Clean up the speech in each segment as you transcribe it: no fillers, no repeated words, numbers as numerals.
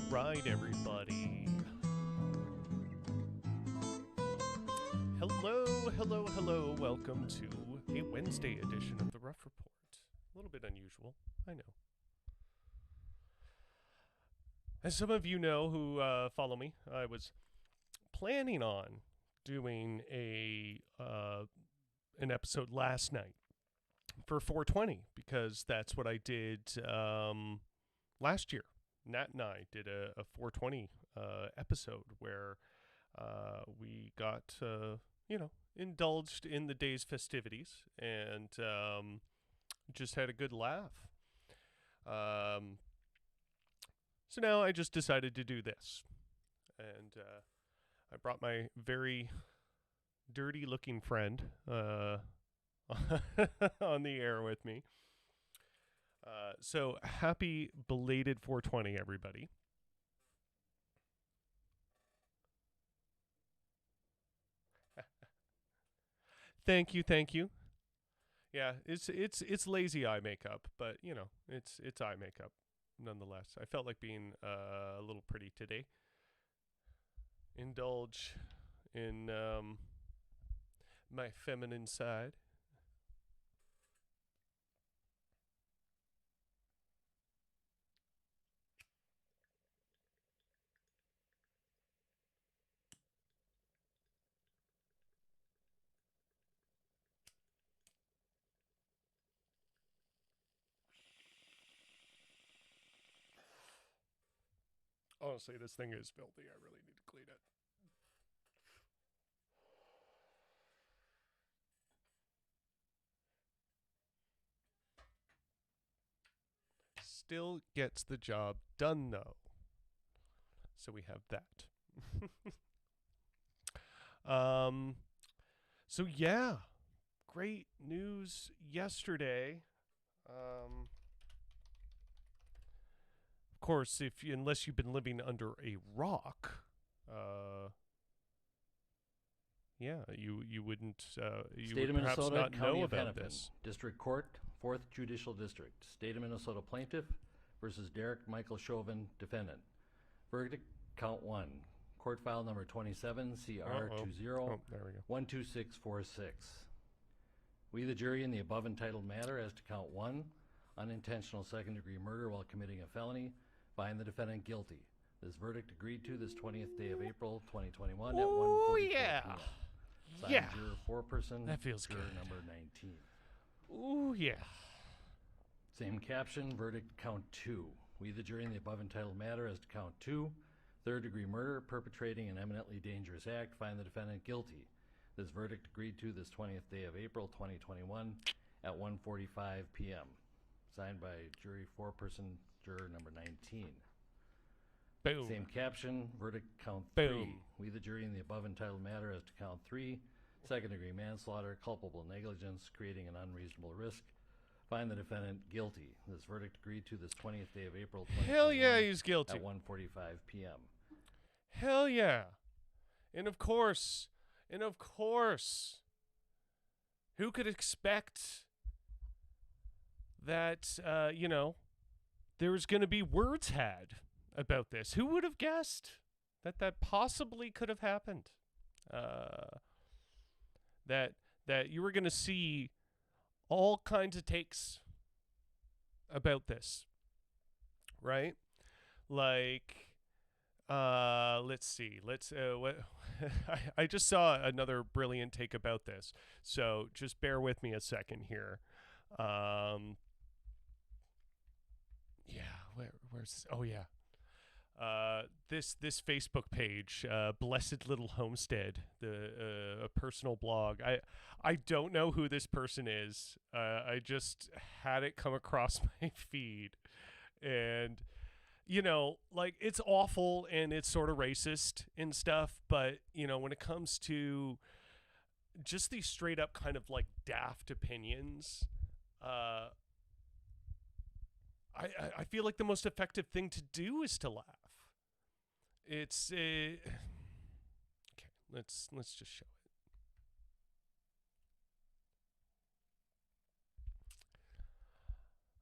right, everybody. Hello, hello, hello. Welcome to a Wednesday edition of the Rough Report. A little bit unusual, I know. As some of you know who follow me, I was planning on doing an episode last night for 420 because that's what I did last year. Nat and I did a 420 episode where we got, indulged in the day's festivities and just had a good laugh. So now I just decided to do this. And I brought my very dirty-looking friend on the air with me. So happy belated 420, everybody. Thank you. Yeah, it's lazy eye makeup, but it's eye makeup nonetheless. I felt like being a little pretty today. Indulge in my feminine side. Honestly, this thing is filthy. I really need to clean it. Still gets the job done, though. So we have that. So yeah, great news yesterday. Of course, unless you've been living under a rock, you wouldn't you State would of perhaps Minnesota, not County know of about Hennepin, this. District Court, 4th Judicial District. State of Minnesota plaintiff versus Derek Michael Chauvin, defendant. Verdict, count 1. Court file number 27, CR 20-12646. We, the jury, in the above entitled matter as to count 1, unintentional second-degree murder while committing a felony, find the defendant guilty. This verdict agreed to this 20th day of April, 2021 at 1:44 p.m. Signed, Yeah. juror foreperson, That feels juror good. number 19. Ooh, yeah. Same caption, verdict count 2. We, the jury, in the above entitled matter as to count 2, third-degree murder, perpetrating an eminently dangerous act, find the defendant guilty. This verdict agreed to this 20th day of April, 2021 at 1:45 p.m. Signed by jury foreperson, juror number 19. Boom. Same caption, verdict count 3. Boom. We, the jury, in the above entitled matter as to count 3, second-degree manslaughter, culpable negligence, creating an unreasonable risk, find the defendant guilty. This verdict agreed to this 20th day of April, 2021 Hell yeah, he's guilty. at 1:45 p.m. Hell yeah. And of course, who could expect that, there was going to be words had about this? Who would have guessed that possibly could have happened? That you were going to see all kinds of takes about this, right? Like, let's see. What I just saw another brilliant take about this, so just bear with me a second here. Where's this? Oh yeah. This Facebook page, Blessed Little Homestead, a personal blog. I don't know who this person is. I just had it come across my feed, and it's awful and it's sort of racist and stuff. But when it comes to just these straight up kind of like daft opinions, I feel like the most effective thing to do is to laugh. It's okay. Let's just show it.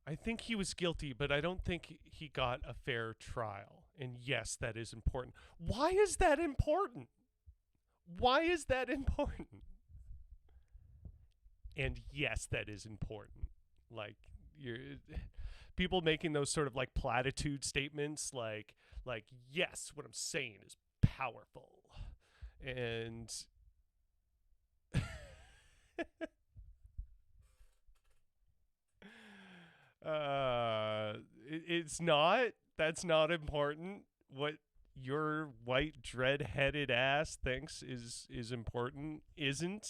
I think he was guilty, but I don't think he got a fair trial. And yes, that is important. Why is that important? Why is that important? And yes, that is important. Like, you're people making those sort of like platitude statements, like yes, what I'm saying is powerful, and it's not. That's not important. What your white dread-headed ass thinks is important isn't.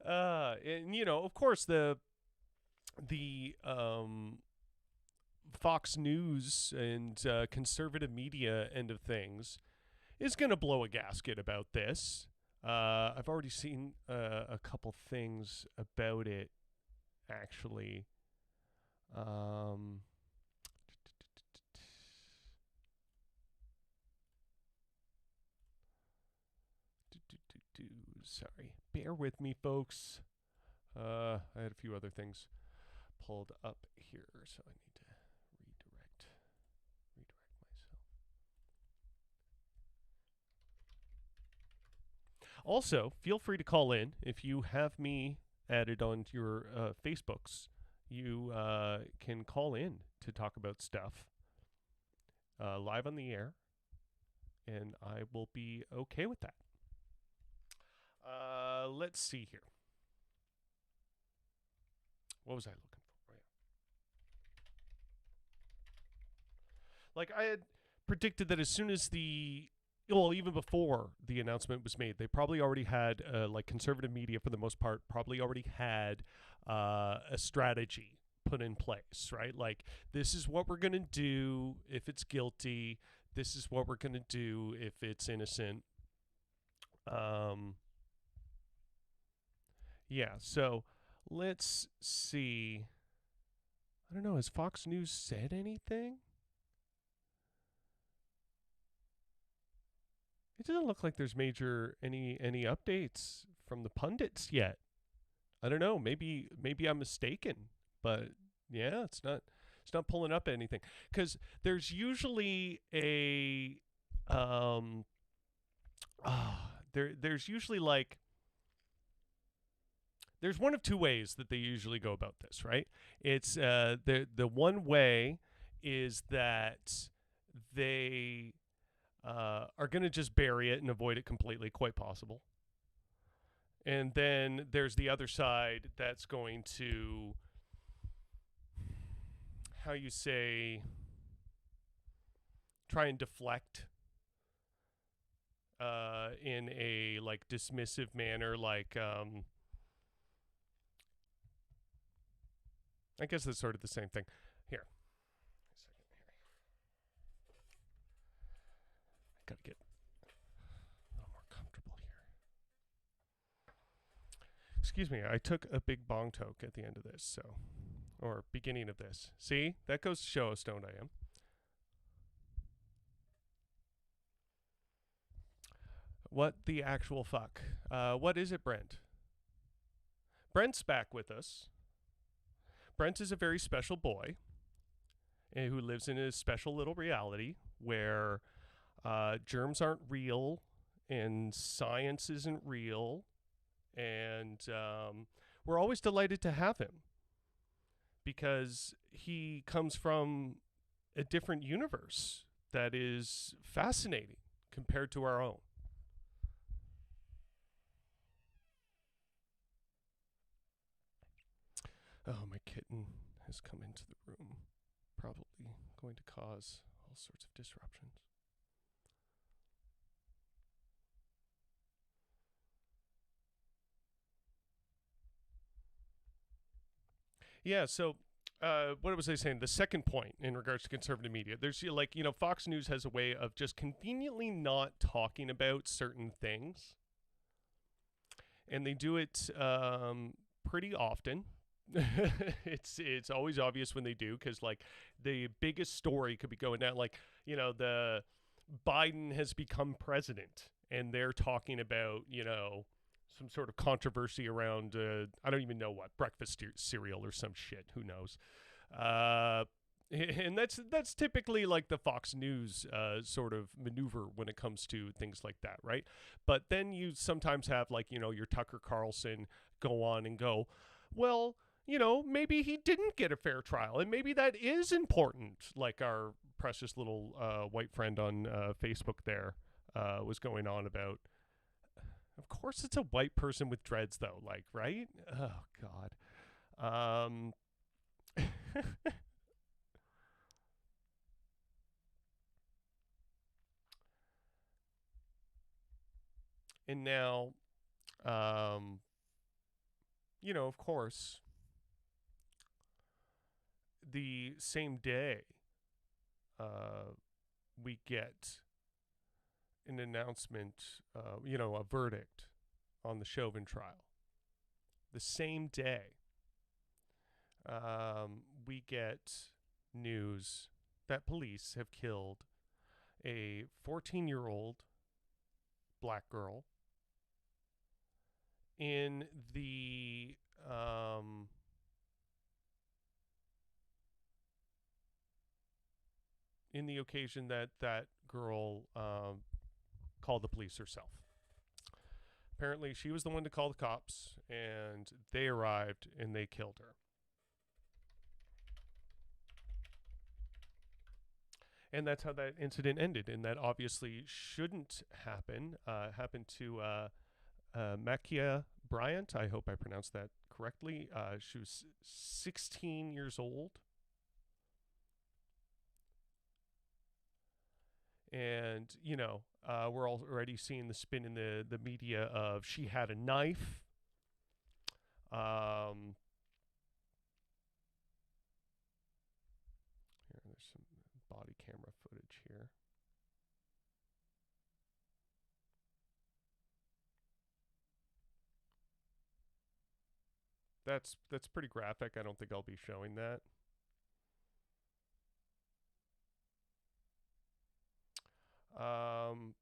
And of course, the Fox News and conservative media end of things is going to blow a gasket about this. I've already seen a couple things about it, actually. Um, Sorry, bear with me, folks. I had a few other things pulled up here, so I need to redirect myself. Also, feel free to call in if you have me added on your Facebooks. You can call in to talk about stuff live on the air, and I will be okay with that. Let's see here. What was I looking for? Like, I had predicted that as soon as even before the announcement was made, they probably already had, like, conservative media for the most part, probably already had a strategy put in place, right? Like, this is what we're going to do if it's guilty. This is what we're going to do if it's innocent. Yeah, so let's see. I don't know. Has Fox News said anything? It doesn't look like there's any updates from the pundits yet. I don't know. Maybe I'm mistaken, but yeah, it's not pulling up anything, because there's usually a there's usually like there's one of two ways that they usually go about this, right? It's the one way is that they are going to just bury it and avoid it completely, quite possible. And then there's the other side that's going to, how you say, try and deflect in a like dismissive manner, like I guess that's sort of the same thing. Here. A second here. I gotta get a little more comfortable here. Excuse me, I took a big bong toke at the end of this, so, or beginning of this. See? That goes to show how stoned I am. What the actual fuck? What is it, Brent? Brent's back with us. Brent is a very special boy who lives in a special little reality where germs aren't real and science isn't real. And we're always delighted to have him because he comes from a different universe that is fascinating compared to our own. Oh, my kitten has come into the room, probably going to cause all sorts of disruptions. Yeah, so what was I saying? The second point in regards to conservative media, there's like, Fox News has a way of just conveniently not talking about certain things. And they do it pretty often. It's always obvious when they do, because like the biggest story could be going down, like, the Biden has become president, and they're talking about, some sort of controversy around I don't even know what, breakfast cereal or some shit, who knows. Uh, and that's typically like the Fox News sort of maneuver when it comes to things like that, right? But then you sometimes have like your Tucker Carlson go on and go, well, maybe he didn't get a fair trial, and maybe that is important. Like our precious little white friend on Facebook there was going on about. Of course, it's a white person with dreads, though. Like, right? Oh God. And now, um, of course, the same day, uh, we get an announcement, a verdict on the Chauvin trial. The same day, we get news that police have killed a 14-year-old black girl in the occasion that that girl called the police herself. Apparently, she was the one to call the cops, and they arrived and they killed her. And that's how that incident ended. And that obviously shouldn't happen. Happened to Makia Bryant. I hope I pronounced that correctly. She was 16 years old. And, we're already seeing the spin in the media of she had a knife. Here, there's some body camera footage here. That's pretty graphic. I don't think I'll be showing that. Um,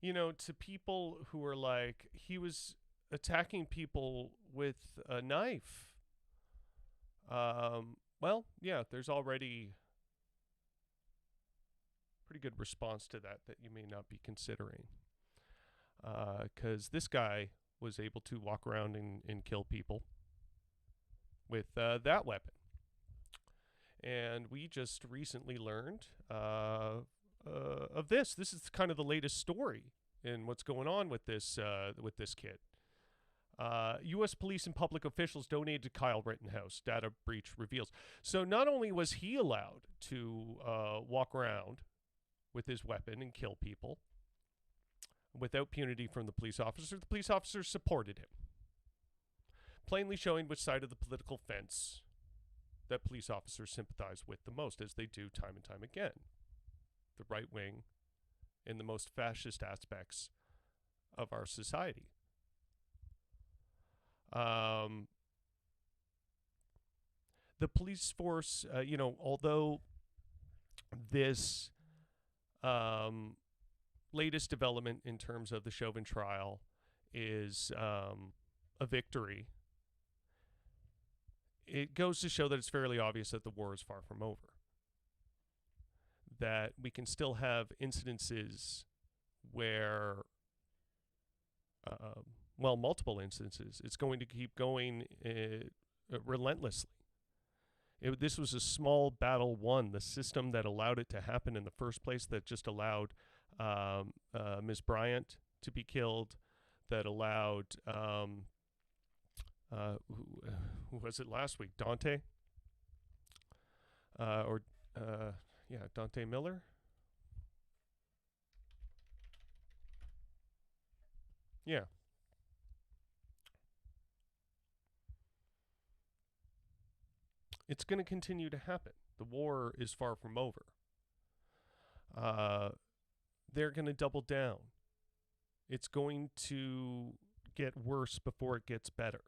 to people who are like, he was attacking people with a knife. Well, yeah, there's already pretty good response to that you may not be considering. Because this guy was able to walk around and kill people with that weapon. And we just recently learned of this. This is kind of the latest story in what's going on with this kid. U.S. police and public officials donated to Kyle Rittenhouse. Data breach reveals. So not only was he allowed to walk around with his weapon and kill people without punity from the police officers supported him, plainly showing which side of the political fence that police officers sympathize with the most, as they do time and time again. The right wing and the most fascist aspects of our society. The police force, although this latest development in terms of the Chauvin trial is a victory, it goes to show that it's fairly obvious that the war is far from over. That we can still have incidences where, multiple instances. It's going to keep going relentlessly. This was a small battle won. The system that allowed it to happen in the first place, that just allowed Ms. Bryant to be killed, that allowed, who was it last week? Dante? Dante Miller? Yeah. It's going to continue to happen. The war is far from over. They're going to double down. It's going to get worse before it gets better.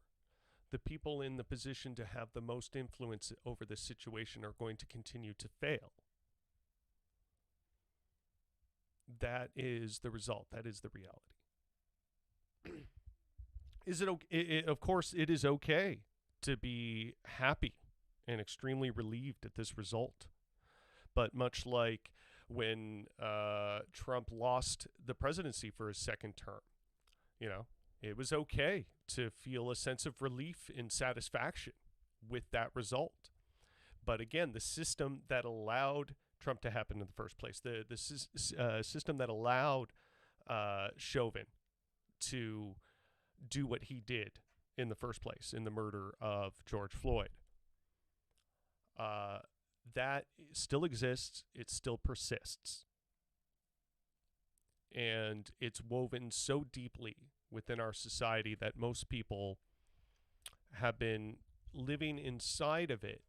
The people in the position to have the most influence over this situation are going to continue to fail. That is the result. That is the reality. Is it okay? Of course, it is okay to be happy and extremely relieved at this result. But much like when Trump lost the presidency for his second term, you know, it was okay to feel a sense of relief and satisfaction with that result. But again, the system that allowed Trump to happen in the first place, the system that allowed Chauvin to do what he did in the first place in the murder of George Floyd, uh, that still exists. It still persists. And it's woven so deeply within our society that most people have been living inside of it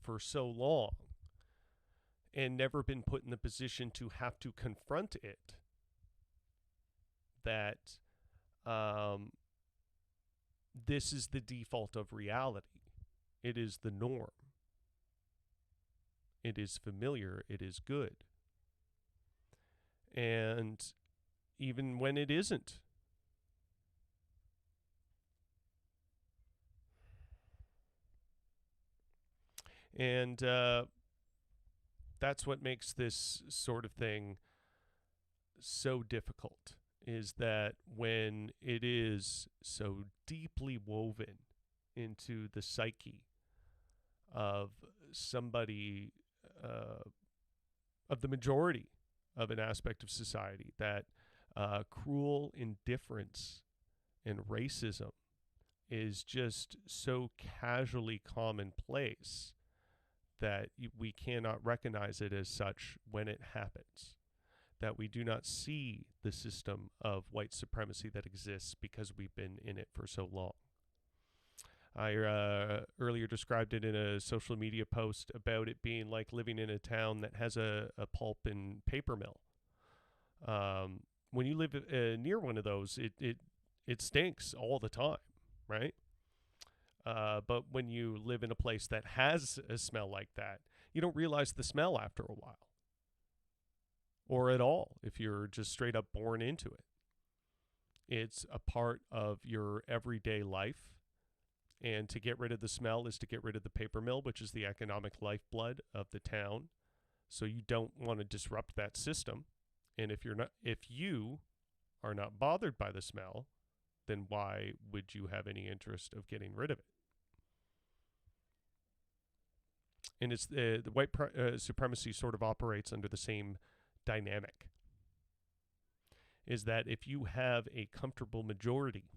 for so long and never been put in the position to have to confront it that this is the default of reality. It is the norm. It is familiar. It is good. And even when it isn't, and that's what makes this sort of thing so difficult, is that when it is so deeply woven into the psyche of somebody, of the majority of an aspect of society, that cruel indifference and racism is just so casually commonplace that we cannot recognize it as such when it happens. That we do not see the system of white supremacy that exists because we've been in it for so long. I earlier described it in a social media post about it being like living in a town that has a pulp and paper mill. When you live near one of those, it stinks all the time, right? But when you live in a place that has a smell like that, you don't realize the smell after a while, or at all if you're just straight up born into it. It's a part of your everyday life. And to get rid of the smell is to get rid of the paper mill, which is the economic lifeblood of the town. So you don't want to disrupt that system. And if you are not bothered by the smell, then why would you have any interest of getting rid of it? And it's the white supremacy sort of operates under the same dynamic. Is that if you have a comfortable majority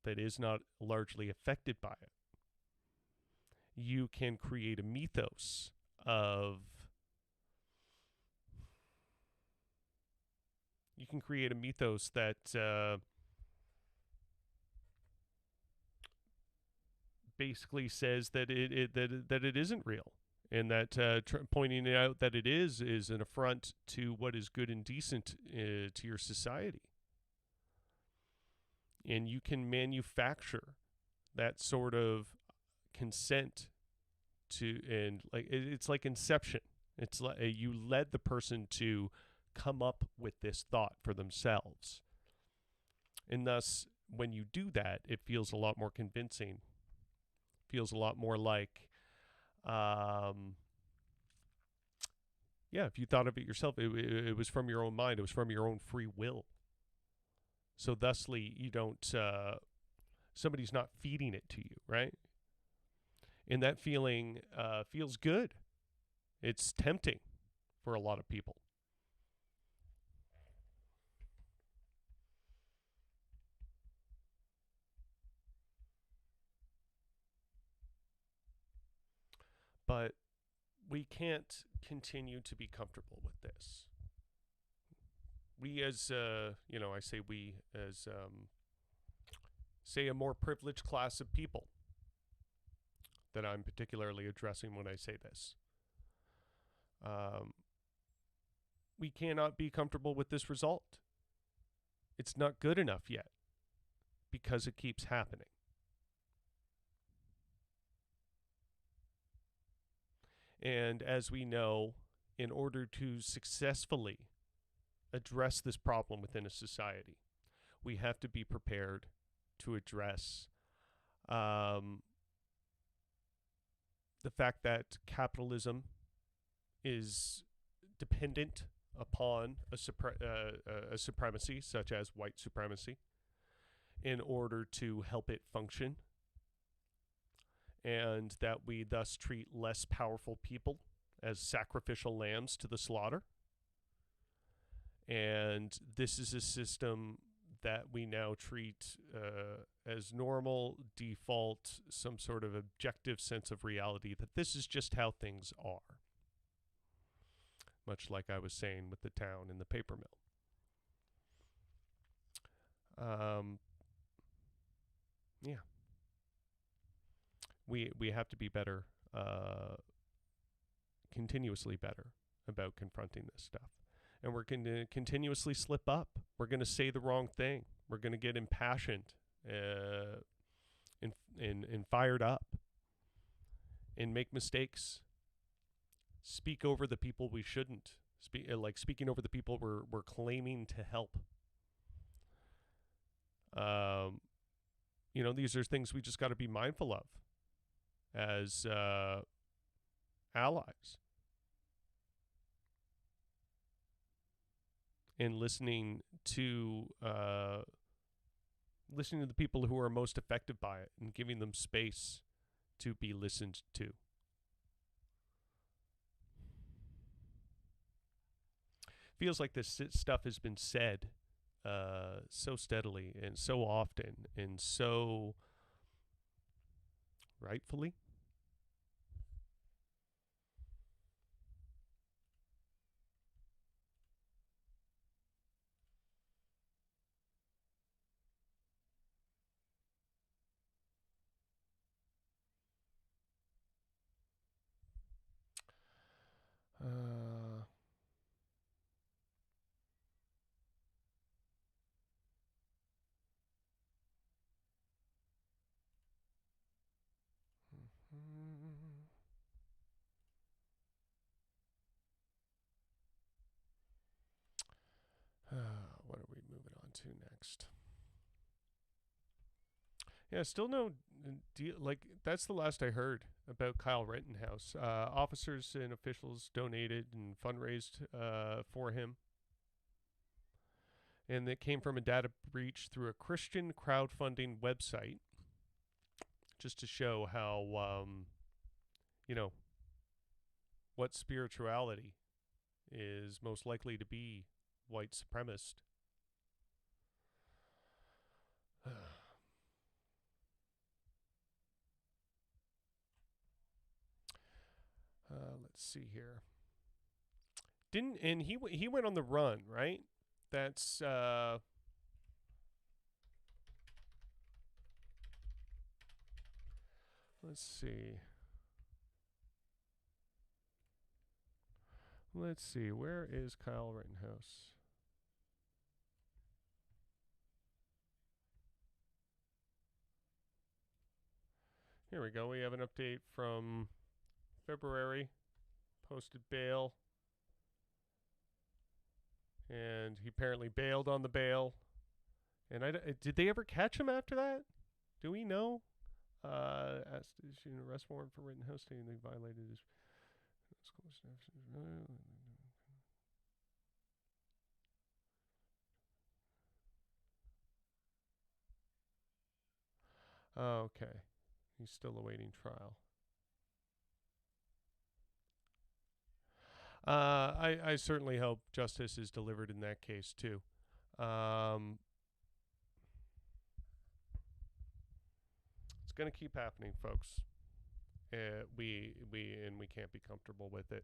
that is not largely affected by it, you can create a mythos of that basically says that it isn't real, and that pointing out that it is an affront to what is good and decent to your society. And you can manufacture that sort of consent to, and like it's like Inception. It's like you led the person to come up with this thought for themselves, and thus when you do that, it feels a lot more convincing. Feels a lot more like, yeah, if you thought of it yourself, it was from your own mind. It was from your own free will. So thusly, you don't. Somebody's not feeding it to you, right? And that feeling feels good. It's tempting for a lot of people. But we can't continue to be comfortable with this. We as, I say we as, say, a more privileged class of people that I'm particularly addressing when I say this. We cannot be comfortable with this result. It's not good enough yet because it keeps happening. And as we know, in order to successfully address this problem within a society, we have to be prepared to address um, the fact that capitalism is dependent upon a supremacy such as white supremacy in order to help it function, and that we thus treat less powerful people as sacrificial lambs to the slaughter. And this is a system that we now treat as normal, default, some sort of objective sense of reality, that this is just how things are. Much like I was saying with the town and the paper mill. Yeah. We have to be better, continuously better about confronting this stuff. And we're going to continuously slip up. We're going to say the wrong thing. We're going to get impassioned and fired up and make mistakes. Speak over the people we shouldn't. Like speaking over the people we're claiming to help. These are things we just got to be mindful of as allies. And listening to the people who are most affected by it and giving them space to be listened to. Feels like this stuff has been said so steadily and so often and so rightfully. What are we moving on to next? Yeah, still no deal. Like, that's the last I heard about Kyle Rittenhouse. Officers and officials donated and fundraised for him. And it came from a data breach through a Christian crowdfunding website. Just to show how, what spirituality is most likely to be white supremacist. Let's see here. He went on the run, right? That's let's see. Let's see. Where is Kyle Rittenhouse? Here we go. We have an update from February. Posted bail. And he apparently bailed on the bail. And did they ever catch him after that? Do we know? Asked to issue an arrest warrant for Rittenhouse, stating they violated his. Okay. He's still awaiting trial. I certainly hope justice is delivered in that case too. It's going to keep happening, folks. We can't be comfortable with it.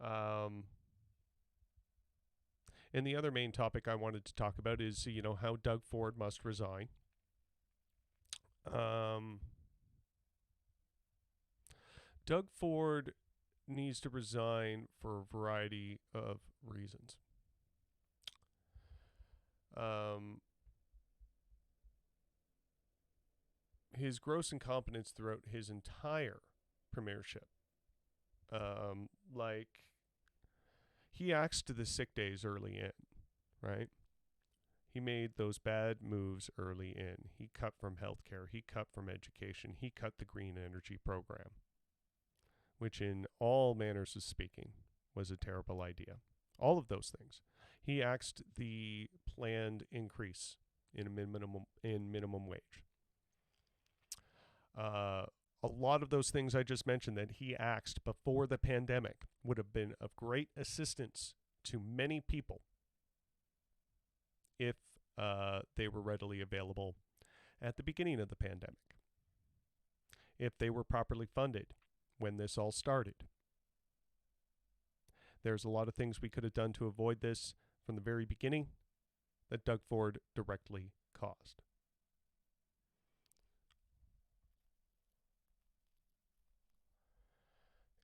And the other main topic I wanted to talk about is, how Doug Ford must resign. Doug Ford needs to resign for a variety of reasons. His gross incompetence throughout his entire premiership. He axed the sick days early in, right? He made those bad moves early in. He cut from healthcare. He cut from education. He cut the green energy program, which in all manners of speaking was a terrible idea. All of those things. He axed the planned increase in minimum wage. A lot of those things I just mentioned that he axed before the pandemic would have been of great assistance to many people if they were readily available at the beginning of the pandemic, if they were properly funded when this all started. There's a lot of things we could have done to avoid this from the very beginning that Doug Ford directly caused.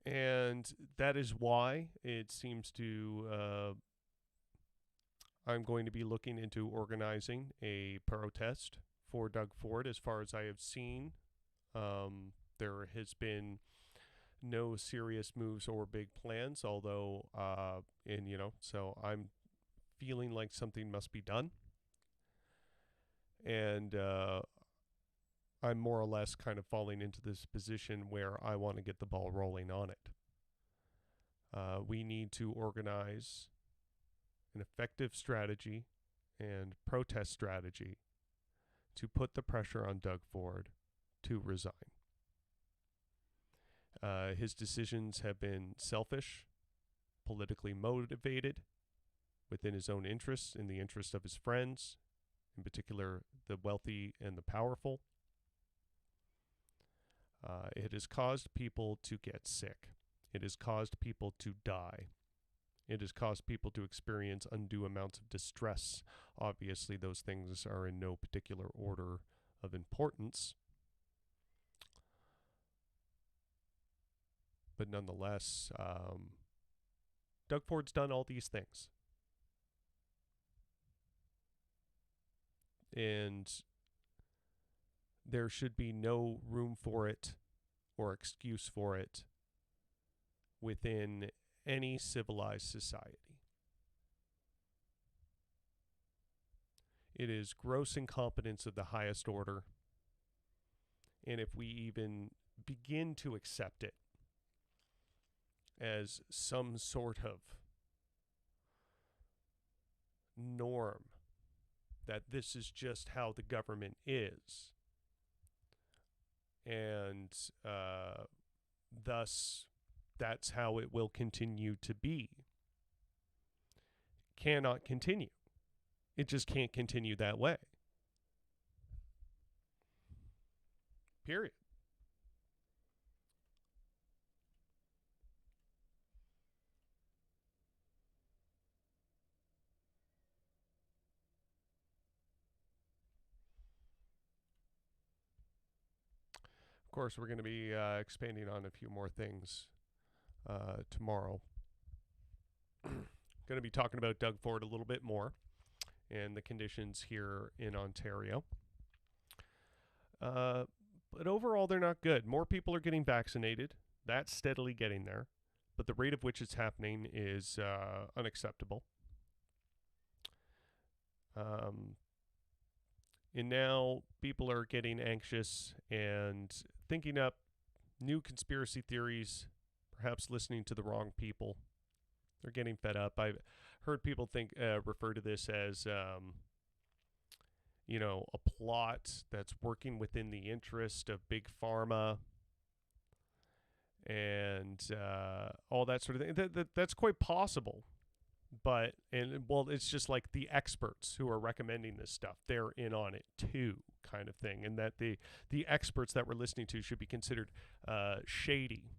And that is why it seems to, I'm going to be looking into organizing a protest for Doug Ford. As far as I have seen, there has been no serious moves or big plans, although, so I'm feeling like something must be done. And I'm more or less kind of falling into this position where I want to get the ball rolling on it. We need to organize an effective strategy and protest strategy to put the pressure on Doug Ford to resign. His decisions have been selfish, politically motivated, within his own interests, in the interest of his friends, in particular the wealthy and the powerful. It has caused people to get sick. It has caused people to die. It has caused people to experience undue amounts of distress. Obviously, those things are in no particular order of importance. But nonetheless, Doug Ford's done all these things. And there should be no room for it or excuse for it within any civilized society. It is gross incompetence of the highest order. And if we even begin to accept it as some sort of norm, that this is just how the government is, and thus that's how it will continue to be, cannot continue. It just can't continue that way. Period. Of course, we're going to be expanding on a few more things tomorrow. Going to be talking about Doug Ford a little bit more and the conditions here in Ontario. But overall, they're not good. More people are getting vaccinated. That's steadily getting there. But the rate of which it's happening is unacceptable. And now people are getting anxious and thinking up new conspiracy theories, perhaps listening to the wrong people. They're getting fed up. I've heard people refer to this as, a plot that's working within the interest of big pharma and all that sort of thing. That's quite possible. But, it's just like the experts who are recommending this stuff, they're in on it too, kind of thing. And that the experts that we're listening to should be considered shady.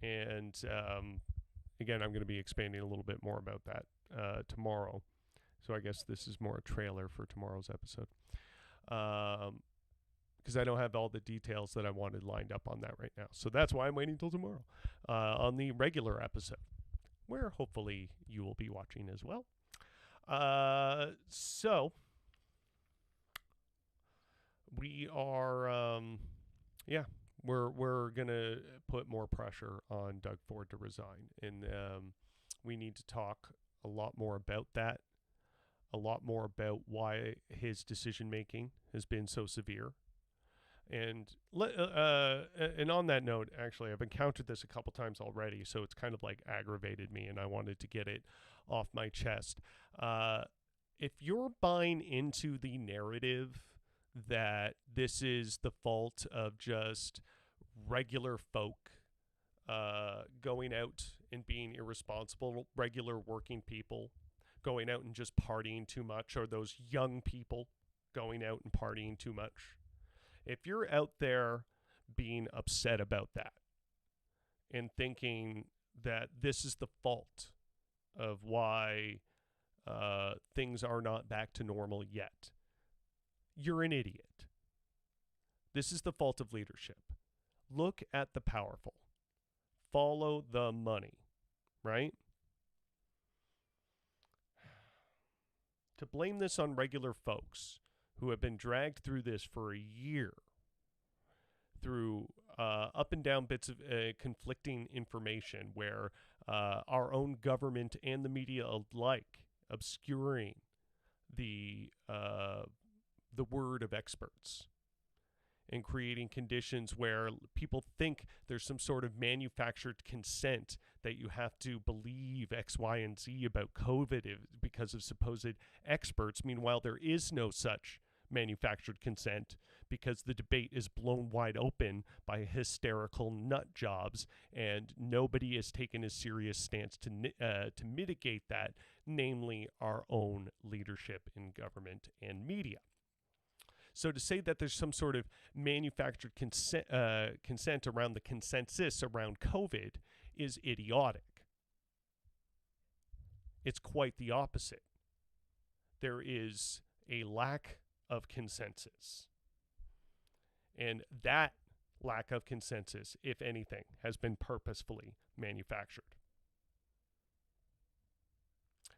And, again, I'm going to be expanding a little bit more about that tomorrow. So I guess this is more a trailer for tomorrow's episode. Because I don't have all the details that I wanted lined up on that right now. So that's why I'm waiting till tomorrow on the regular episode, where hopefully you will be watching as well. So we are, we're going to put more pressure on Doug Ford to resign. And we need to talk a lot more about that. a lot more about why his decision making has been so severe. And on that note, actually, I've encountered this a couple times already, so it's kind of like aggravated me, and I wanted to get it off my chest. If you're buying into the narrative that this is the fault of just regular folk going out and being irresponsible, regular working people going out and just partying too much, or those young people going out and partying too much, if you're out there being upset about that and thinking that this is the fault of why things are not back to normal yet, you're an idiot. This is the fault of leadership. Look at the powerful. Follow the money, right? To blame this on regular folks who have been dragged through this for a year, through up and down bits of conflicting information where our own government and the media alike obscuring the word of experts and creating conditions where people think there's some sort of manufactured consent that you have to believe X, Y, and Z about COVID because of supposed experts. Meanwhile, there is no such manufactured consent because the debate is blown wide open by hysterical nut jobs, and nobody has taken a serious stance to mitigate that, namely our own leadership in government and media. So to say that there's some sort of manufactured consent around the consensus around COVID is idiotic. It's quite the opposite. There is a lack of consensus. And that lack of consensus, if anything, has been purposefully manufactured.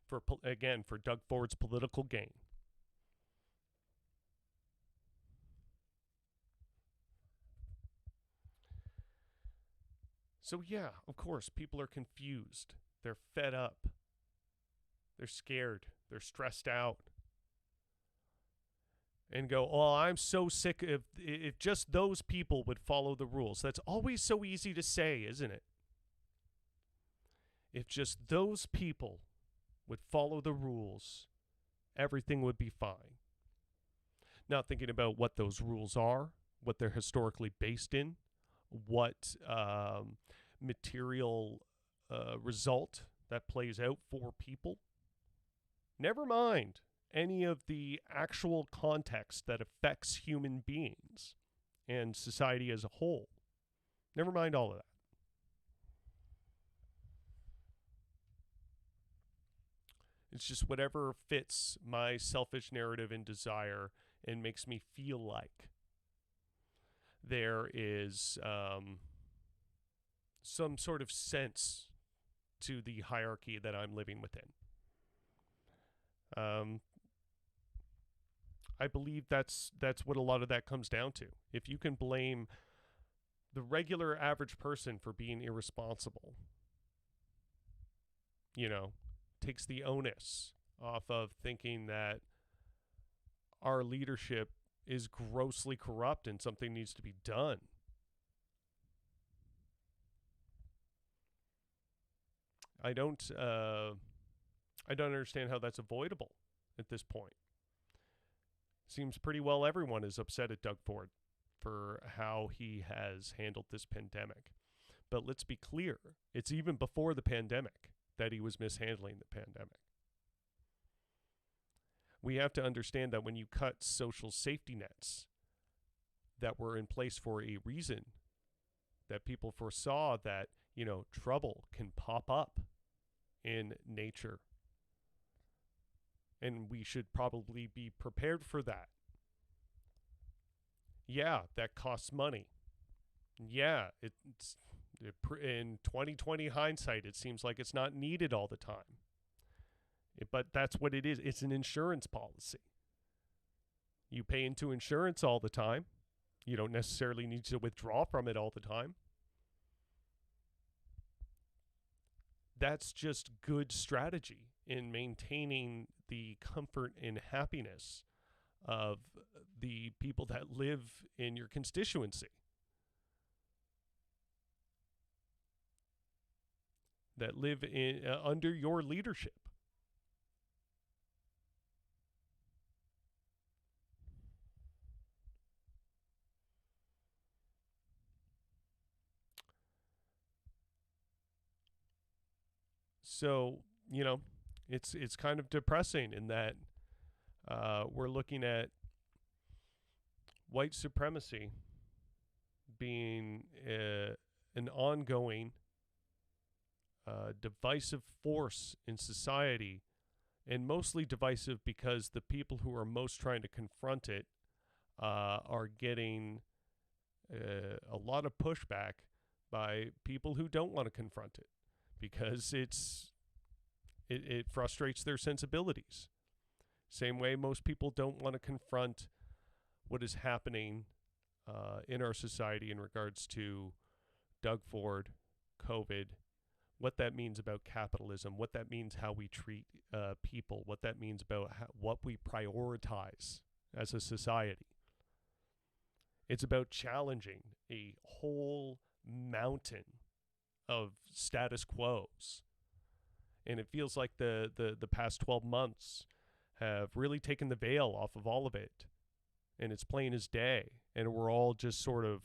For Doug Ford's political gain. So yeah, of course, people are confused. They're fed up. They're scared. They're stressed out. And go, oh, I'm so sick if just those people would follow the rules. That's always so easy to say, isn't it? If just those people would follow the rules, everything would be fine. Not thinking about what those rules are, what they're historically based in, what material result that plays out for people. Never mind any of the actual context that affects human beings and society as a whole. Never mind all of that. It's just whatever fits my selfish narrative and desire and makes me feel like there is some sort of sense to the hierarchy that I'm living within. I believe that's what a lot of that comes down to. If you can blame the regular average person for being irresponsible, takes the onus off of thinking that our leadership is grossly corrupt and something needs to be done. I don't understand how that's avoidable at this point. Seems pretty well everyone is upset at Doug Ford for how he has handled this pandemic. But let's be clear, it's even before the pandemic that he was mishandling the pandemic. We have to understand that when you cut social safety nets that were in place for a reason, that people foresaw that, trouble can pop up in nature. And we should probably be prepared for that. Yeah, that costs money. Yeah, in 2020 hindsight, it seems like it's not needed all the time. But that's what it is. It's an insurance policy. You pay into insurance all the time. You don't necessarily need to withdraw from it all the time. That's just good strategy in maintaining the comfort and happiness of the people that live in your constituency, that live in under your leadership. So, it's kind of depressing in that we're looking at white supremacy being an ongoing divisive force in society, and mostly divisive because the people who are most trying to confront it are getting a lot of pushback by people who don't want to confront it because it frustrates their sensibilities. Same way most people don't want to confront what is happening in our society in regards to Doug Ford, COVID, what that means about capitalism, what that means how we treat people, what that means about what we prioritize as a society. It's about challenging a whole mountain of status quos. And it feels like the past 12 months have really taken the veil off of all of it. And it's plain as day. And we're all just sort of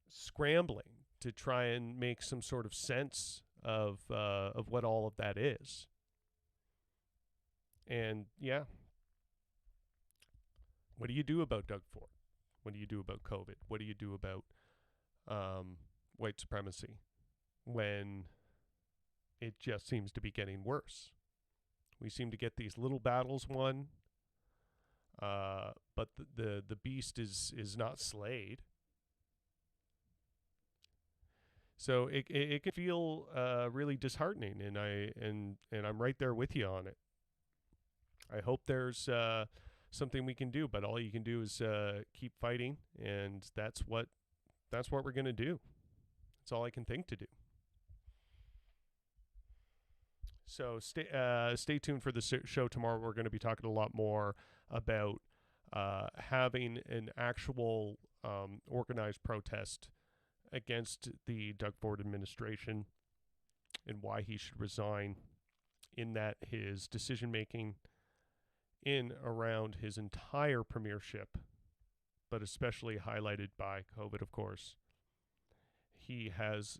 scrambling to try and make some sort of sense of what all of that is. And yeah, what do you do about Doug Ford? What do you do about COVID? What do you do about white supremacy when it just seems to be getting worse? We seem to get these little battles won, but the beast is not slayed. So it can feel really disheartening, and I'm right there with you on it. I hope there's something we can do, but all you can do is keep fighting, and that's what we're gonna do. That's all I can think to do. So stay tuned for the show tomorrow. We're going to be talking a lot more about having an actual organized protest against the Doug Ford administration and why he should resign, in that his decision making in around his entire premiership, but especially highlighted by COVID, of course, he has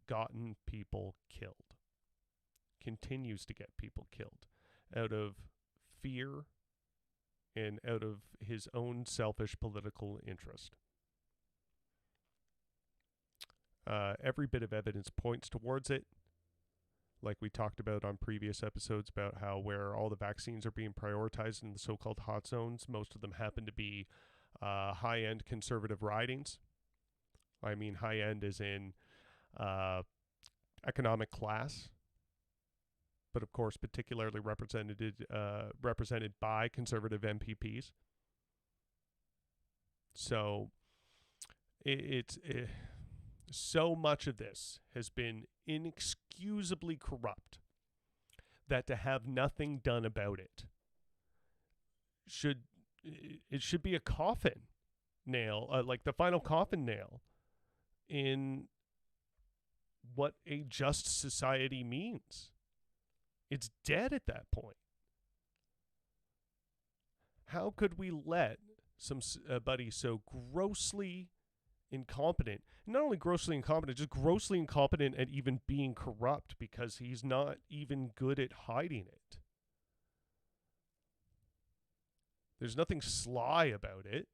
gotten people killed, continues to get people killed out of fear and out of his own selfish political interest. Every bit of evidence points towards it, like we talked about on previous episodes about how where all the vaccines are being prioritized in the so-called hot zones, most of them happen to be high-end conservative ridings. I mean high-end as in economic class, but of course particularly represented by conservative MPPs. So so much of this has been inexcusably corrupt that to have nothing done about it should be a coffin nail, like the final coffin nail in what a just society means. It's dead at that point. How could we let somebody so grossly incompetent, not only grossly incompetent, just grossly incompetent at even being corrupt, because he's not even good at hiding it. There's nothing sly about it.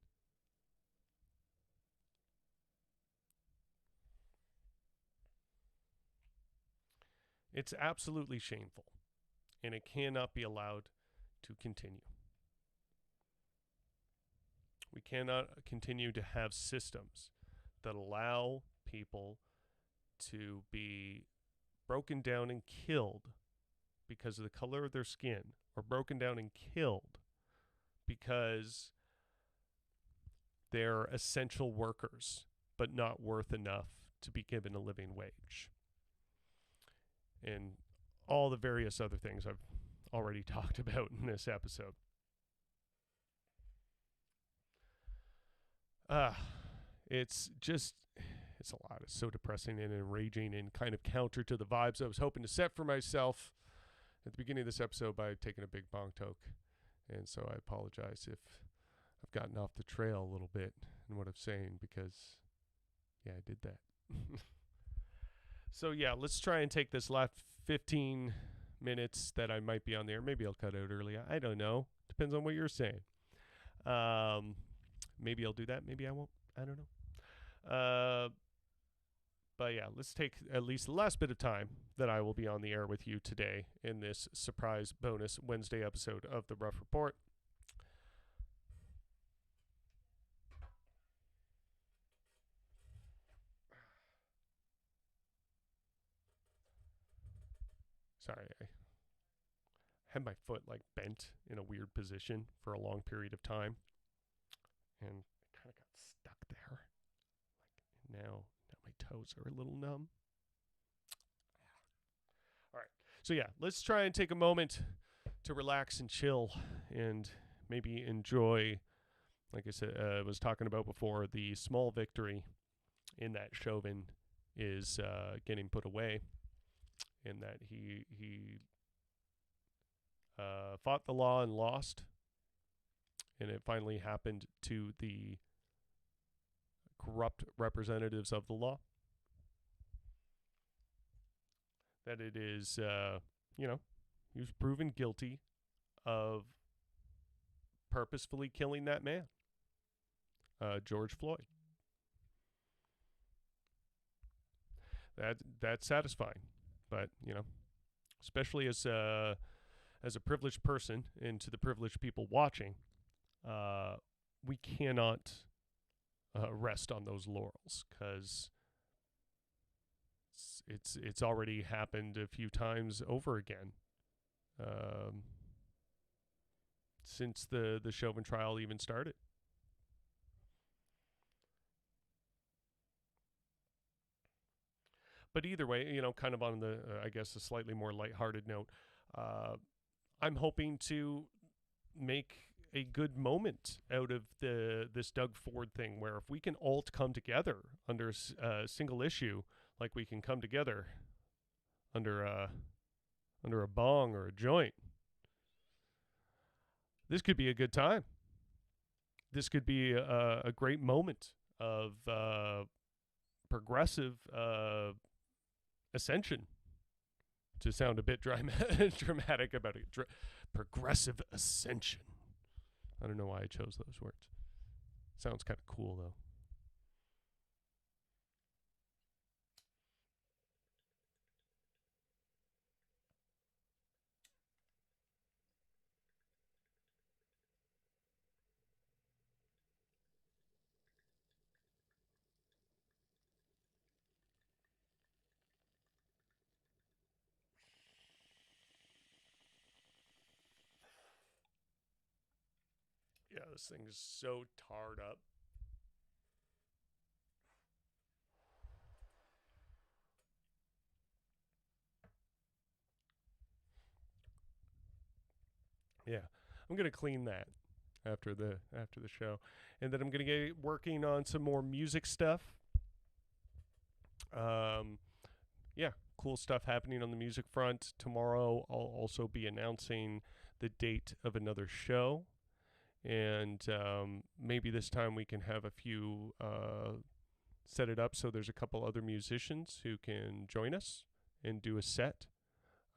It's absolutely shameful, and it cannot be allowed to continue. We cannot continue to have systems that allow people to be broken down and killed because of the color of their skin, or broken down and killed because they're essential workers but not worth enough to be given a living wage. And all the various other things I've already talked about in this episode. Uh, it's a lot. It's so depressing and enraging and kind of counter to the vibes I was hoping to set for myself at the beginning of this episode by taking a big bong toke. And so I apologize if I've gotten off the trail a little bit in what I'm saying, because, yeah, I did that. So, yeah, let's try and take this last 15 minutes that I might be on there. Maybe I'll cut out early. I don't know. Depends on what you're saying. Maybe I'll do that. Maybe I won't. I don't know. But yeah, let's take at least the last bit of time that I will be on the air with you today in this surprise bonus Wednesday episode of The Rough Report. Sorry, I had my foot like bent in a weird position for a long period of time, and it kind of got stuck there. Like now my toes are a little numb. All right, so yeah, let's try and take a moment to relax and chill, and maybe enjoy, like I said, was talking about before, the small victory in that Chauvin is getting put away, in that he fought the law and lost, and it finally happened to the corrupt representatives of the law. That it is, he was proven guilty of purposefully killing that man, George Floyd. That's satisfying, but especially as a privileged person, and to the privileged people watching, we cannot rest on those laurels, because it's already happened a few times over again, since the Chauvin trial even started. But either way, kind of on the, I guess, a slightly more lighthearted note, I'm hoping to make a good moment out of this Doug Ford thing, where if we can all come together under a single issue, like we can come together under a bong or a joint, this could be a good time. This could be a great moment of progressive ascension, to sound a bit dramatic about it. Progressive ascension. I don't know why I chose those words. Sounds kind of cool, though. Yeah, this thing is so tarred up. Yeah, I'm gonna clean that after the show, and then I'm gonna get working on some more music stuff. Yeah, cool stuff happening on the music front. Tomorrow, I'll also be announcing the date of another show, and maybe this time we can have a few set it up so there's a couple other musicians who can join us and do a set,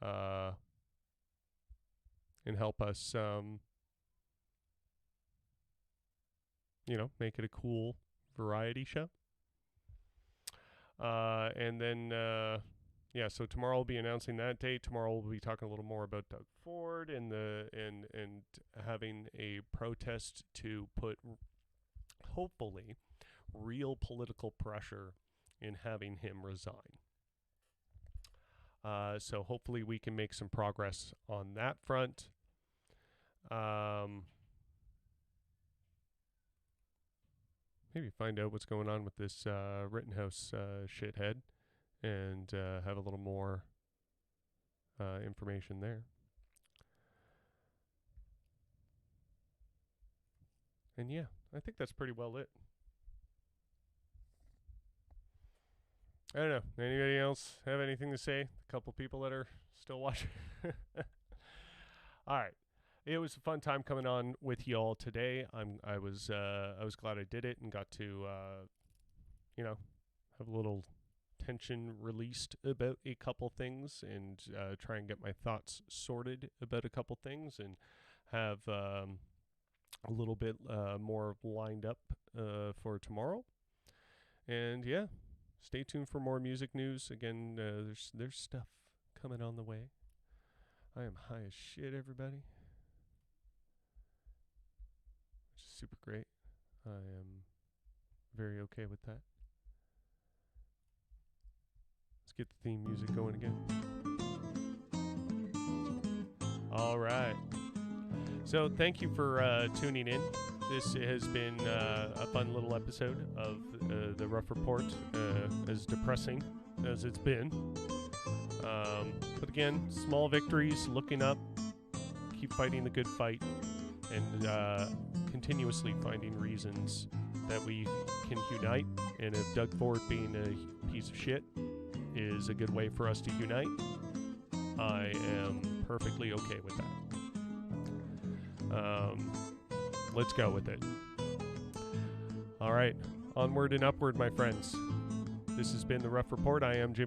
and help us, make it a cool variety show. And then, so tomorrow I'll be announcing that date. Tomorrow we'll be talking a little more about Doug Ford and and having a protest to put, hopefully, real political pressure in having him resign. So hopefully we can make some progress on that front. Maybe find out what's going on with this Rittenhouse shithead, and have a little more information there. And yeah, I think that's pretty well it. I don't know. Anybody else have anything to say? A couple people that are still watching. All right. It was a fun time coming on with y'all today. I was glad I did it and got to have a little tension released about a couple things and try and get my thoughts sorted about a couple things and have a little bit more lined up for tomorrow. And yeah, stay tuned for more music news. Again, there's stuff coming on the way. I am high as shit, everybody. Which is super great. I am very okay with that. Let's get the theme music going again. All right. So thank you for tuning in. This has been a fun little episode of the Rough Report, as depressing as it's been. But again, small victories, looking up, keep fighting the good fight, and continuously finding reasons that we can unite. And if Doug Ford being a piece of shit is a good way for us to unite, I am perfectly okay with that. Let's go with it. All right, onward and upward, my friends. This has been the Rough Report. I am Jim.